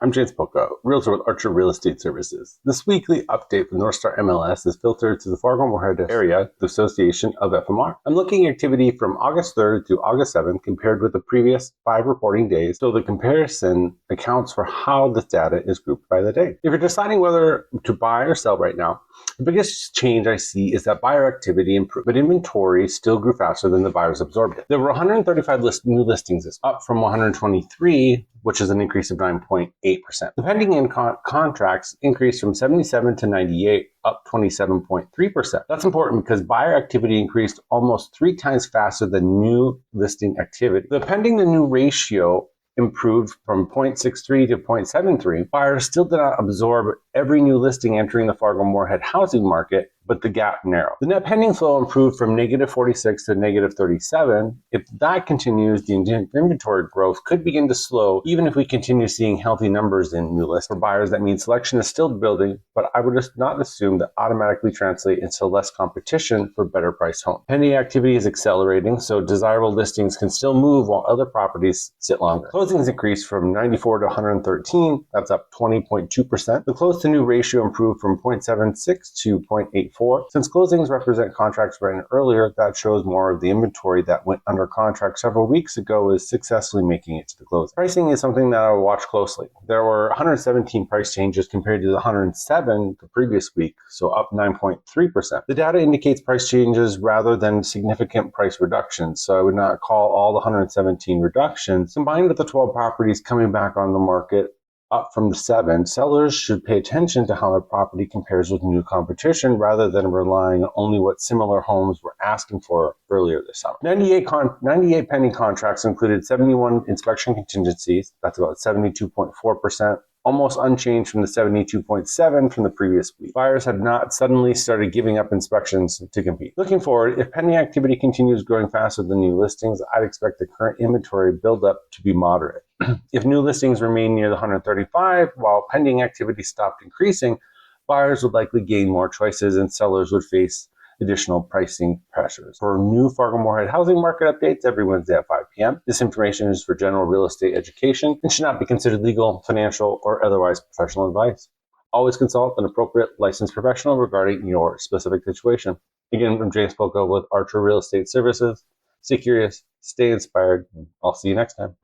I'm James Poukka, Realtor with Archer Real Estate Services. This weekly update from Northstar MLS is filtered to the Fargo Moorhead area, the Association of FMR. I'm looking at activity from August 3rd to August 7th compared with the previous 5 reporting days, so the comparison accounts for how this data is grouped by the day. If you're deciding whether to buy or sell right now, the biggest change I see is that buyer activity improved, but inventory still grew faster than the buyers absorbed it. There were 135 new listings, up from 123, which is an increase of 9.8%. The pending in contracts increased from 77 to 98, up 27.3%. That's important because buyer activity increased almost 3 times faster than new listing activity. The pending to new ratio improved from 0.63 to 0.73. Buyers still did not absorb every new listing entering the Fargo Moorhead housing market, but the gap narrowed. The net pending flow improved from negative 46 to negative 37. If that continues, the inventory growth could begin to slow, even if we continue seeing healthy numbers in new lists. For buyers, that means selection is still building, but I would just not assume that automatically translate into less competition for better priced homes. Pending activity is accelerating, so desirable listings can still move while other properties sit longer. Closings increased from 94 to 113. That's up 20.2%. The close to new ratio improved from 0.76 to 0.84. Since closings represent contracts written earlier, that shows more of the inventory that went under contract several weeks ago is successfully making it to the closing. Pricing is something that I will watch closely. There were 117 price changes compared to the 107 the previous week, so up 9.3%. The data indicates price changes rather than significant price reductions, so I would not call all the 117 reductions. Combined with the 12 properties coming back on the market, up from the 7, sellers should pay attention to how their property compares with new competition rather than relying on only what similar homes were asking for earlier this summer. 98 pending contracts included 71 inspection contingencies. That's about 72.4%. Almost unchanged from the 72.7 from the previous week. Buyers have not suddenly started giving up inspections to compete. Looking forward, if pending activity continues growing faster than new listings, I'd expect the current inventory buildup to be moderate. If new listings remain near the 135, while pending activity stopped increasing, buyers would likely gain more choices and sellers would face additional pricing pressures. For new Fargo Moorhead housing market updates every Wednesday at 5 p.m. This information is for general real estate education and should not be considered legal, financial, or otherwise professional advice. Always consult an appropriate licensed professional regarding your specific situation. Again, I'm James Poukka with Archer Real Estate Services. Stay curious, stay inspired, and I'll see you next time.